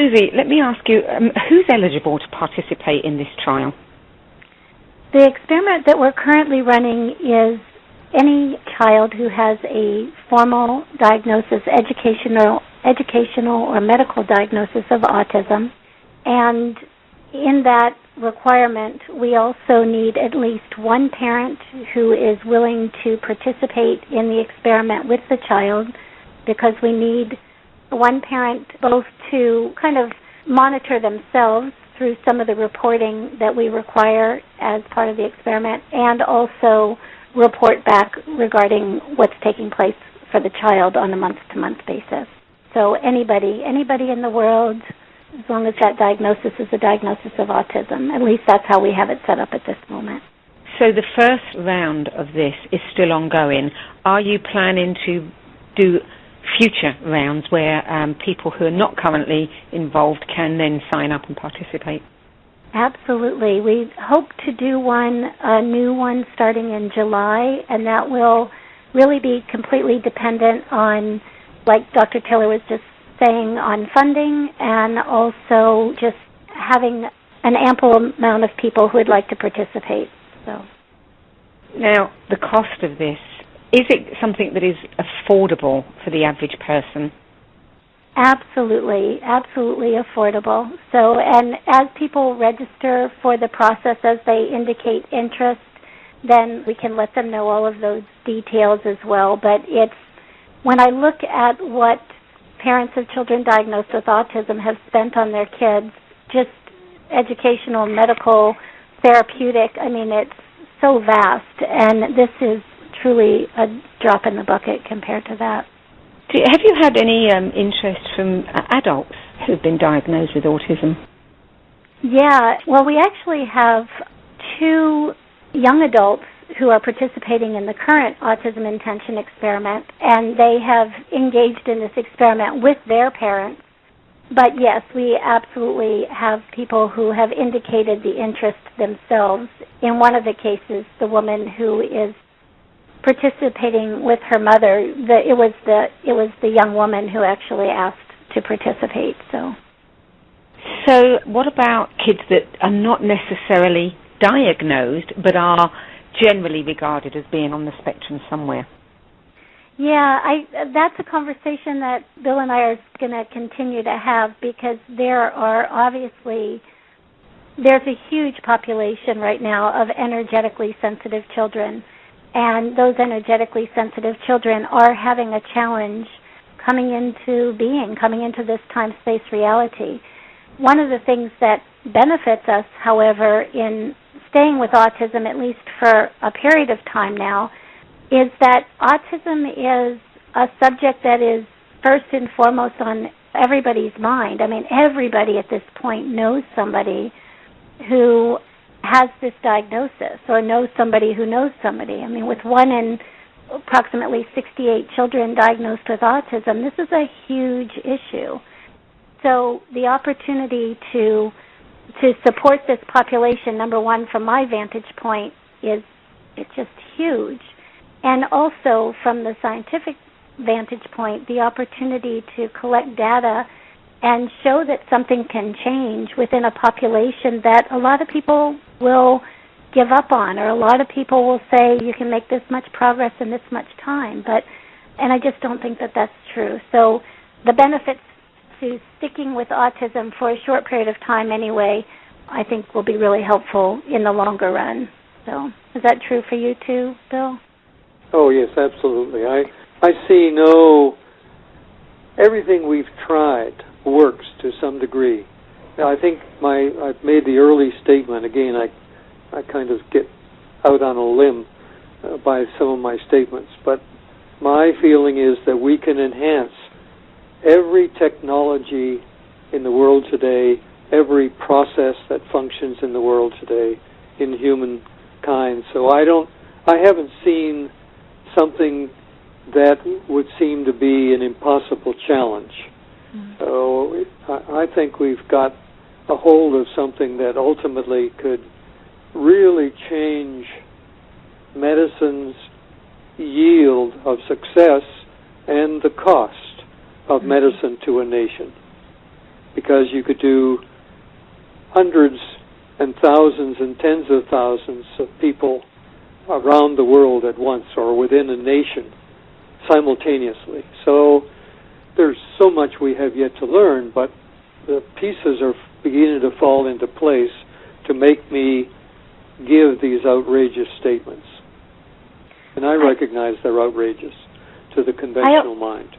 Suzy, let me ask you, who's eligible to participate in this trial? The experiment that we're currently running is any child who has a formal diagnosis, educational or medical diagnosis of autism. And in that requirement, we also need at least one parent who is willing to participate in the experiment with the child, because we need one parent both to kind of monitor themselves through some of the reporting that we require as part of the experiment, and also report back regarding what's taking place for the child on a month-to-month basis. So anybody in the world, as long as that diagnosis is a diagnosis of autism. At least that's how we have it set up at this moment. So the first round of this is still ongoing. Are you planning to do future rounds where people who are not currently involved can then sign up and participate? Absolutely. We hope to do a new one starting in July, and that will really be completely dependent on, like Dr. Taylor was just saying, on funding, and also just having an ample amount of people who would like to participate. So, now, the cost of this, is it something that is affordable for the average person? Absolutely affordable. So, and as people register for the process, as they indicate interest, then we can let them know all of those details as well. But when I look at what parents of children diagnosed with autism have spent on their kids, just educational, medical, therapeutic, I mean, it's so vast, and this is truly a drop in the bucket compared to that. Have you had any interest from adults who've been diagnosed with autism? Yeah, well, we actually have 2 young adults who are participating in the current Autism Intention experiment, and they have engaged in this experiment with their parents. But yes, we absolutely have people who have indicated the interest themselves. In one of the cases, the woman who is participating with her mother, it was the young woman who actually asked to participate. So what about kids that are not necessarily diagnosed but are generally regarded as being on the spectrum somewhere? Yeah, that's a conversation that Bill and I are going to continue to have, because there's a huge population right now of energetically sensitive children, and those energetically sensitive children are having a challenge coming into this time-space reality. One of the things that benefits us, however, in staying with autism, at least for a period of time now, is that autism is a subject that is first and foremost on everybody's mind. I mean, everybody at this point knows somebody who has this diagnosis, or knows somebody who knows somebody. I mean, with 1 in approximately 68 children diagnosed with autism, this is a huge issue. So the opportunity to support this population, number one, from my vantage point, it's just huge. And also from the scientific vantage point, the opportunity to collect data and show that something can change within a population that a lot of people will give up on, or a lot of people will say you can make this much progress in this much time. And I just don't think that that's true. So the benefits to sticking with autism for a short period of time anyway, I think will be really helpful in the longer run. So is that true for you too, Bill? Oh, yes, absolutely. I see everything we've tried works to some degree. Now, I think I've made the early statement. Again, I kind of get out on a limb by some of my statements, but my feeling is that we can enhance every technology in the world today, every process that functions in the world today in humankind. So I haven't seen something that would seem to be an impossible challenge. So I think we've got a hold of something that ultimately could really change medicine's yield of success and the cost of medicine to a nation. because you could do hundreds and thousands and tens of thousands of people around the world at once or within a nation simultaneously. So there's so much we have yet to learn, but the pieces are beginning to fall into place to make me give these outrageous statements. And I recognize they're outrageous to the conventional mind.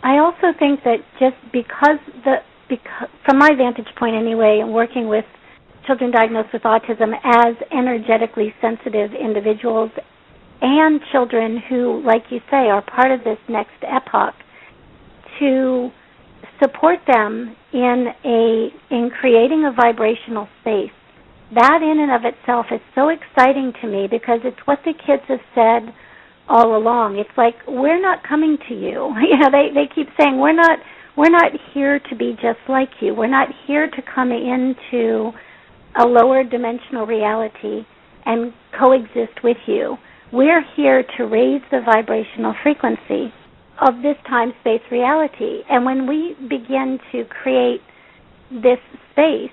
I also think that just because from my vantage point anyway, and working with children diagnosed with autism as energetically sensitive individuals and children who, like you say, are part of this next epoch, to support them in creating a vibrational space. That in and of itself is so exciting to me because it's what the kids have said all along. It's like, we're not coming to you. They keep saying, we're not here to be just like you. We're not here to come into a lower dimensional reality and coexist with you. We're here to raise the vibrational frequency of this time-space reality. And when we begin to create this space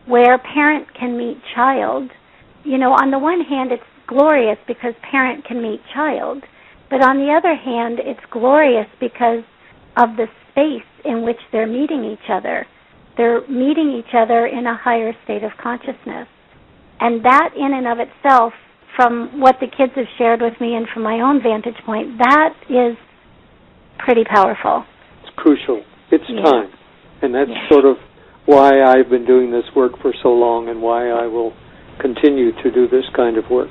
where parent can meet child, on the one hand it's glorious because parent can meet child, but on the other hand it's glorious because of the space in which they're meeting each other. They're meeting each other in a higher state of consciousness. And that in and of itself, from what the kids have shared with me and from my own vantage point, that is pretty powerful. It's crucial. It's time. And that's sort of why I've been doing this work for so long and why I will continue to do this kind of work.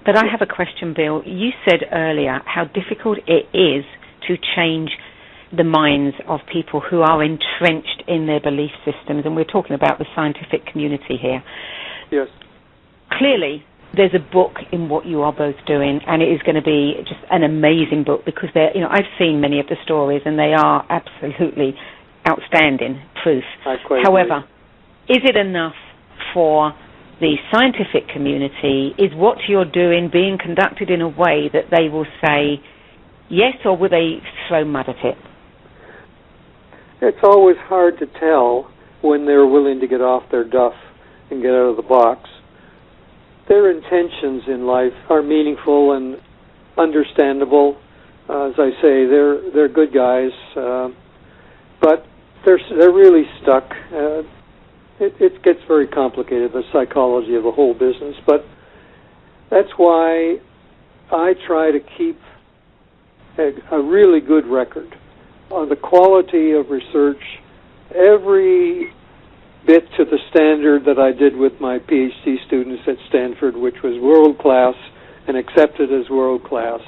But I have a question, Bill. You said earlier how difficult it is to change the minds of people who are entrenched in their belief systems, and we're talking about the scientific community here. Yes. Clearly, there's a book in what you are both doing, and it is going to be just an amazing book because I've seen many of the stories, and they are absolutely outstanding proof. However, is it enough for the scientific community? Is what you're doing being conducted in a way that they will say yes, or will they throw mud at it? It's always hard to tell when they're willing to get off their duff and get out of the box. Their intentions in life are meaningful and understandable. As I say, they're good guys, but they're really stuck. It gets very complicated, the psychology of the whole business, but that's why I try to keep a really good record on the quality of research, every bit to the standard that I did with my PhD students at Stanford, which was world-class and accepted as world-class.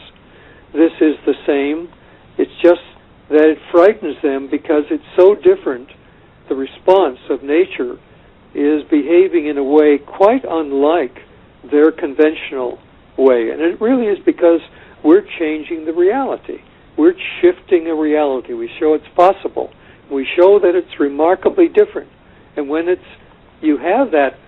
This is the same. It's just that it frightens them because it's so different. The response of nature is behaving in a way quite unlike their conventional way. And it really is because we're changing the reality. We're shifting a reality. We show it's possible. We show that it's remarkably different. And when you have that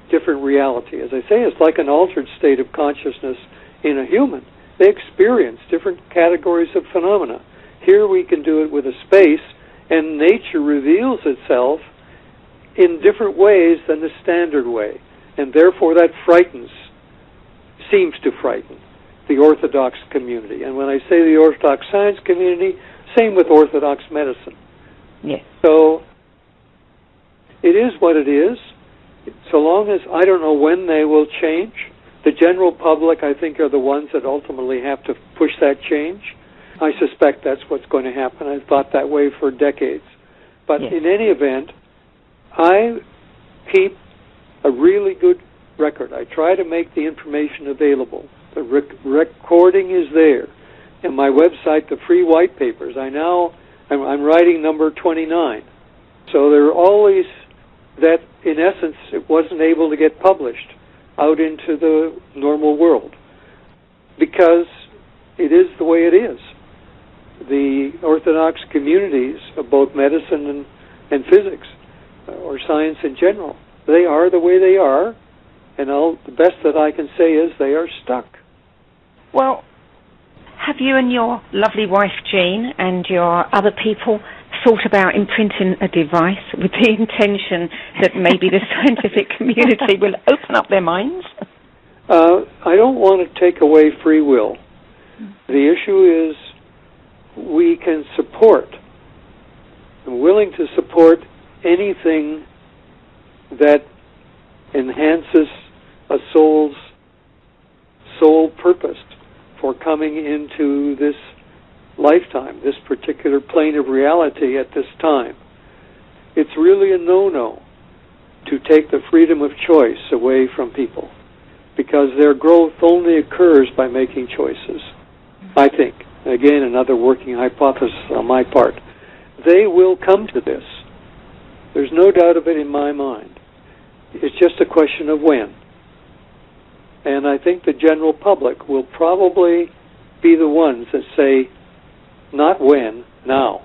different reality, as I say, it's like an altered state of consciousness in a human. They experience different categories of phenomena. Here we can do it with a space, and nature reveals itself in different ways than the standard way. And therefore that seems to frighten the Orthodox community. And when I say the Orthodox science community, same with Orthodox medicine. Yes. So it is what it is. So long as I don't know when they will change. The general public, I think, are the ones that ultimately have to push that change. I suspect that's what's going to happen. I've thought that way for decades. But in any event, I keep a really good record. I try to make the information available. The recording is there. And my website, the free white papers, I'm writing number 29. So there are always that, in essence, it wasn't able to get published out into the normal world because it is the way it is. The Orthodox communities of both medicine and physics, or science in general, they are the way they are, and the best that I can say is they are stuck. Well, have you and your lovely wife, Jean, and your other people thought about imprinting a device with the intention that maybe the scientific community will open up their minds? I don't want to take away free will. The issue is we can support. I'm willing to support anything that enhances a soul's sole purpose for coming into this lifetime, this particular plane of reality at this time. It's really a no-no to take the freedom of choice away from people, because their growth only occurs by making choices, I think. Again, another working hypothesis on my part. They will come to this. There's no doubt of it in my mind. It's just a question of when. And I think the general public will probably be the ones that say, not when, now.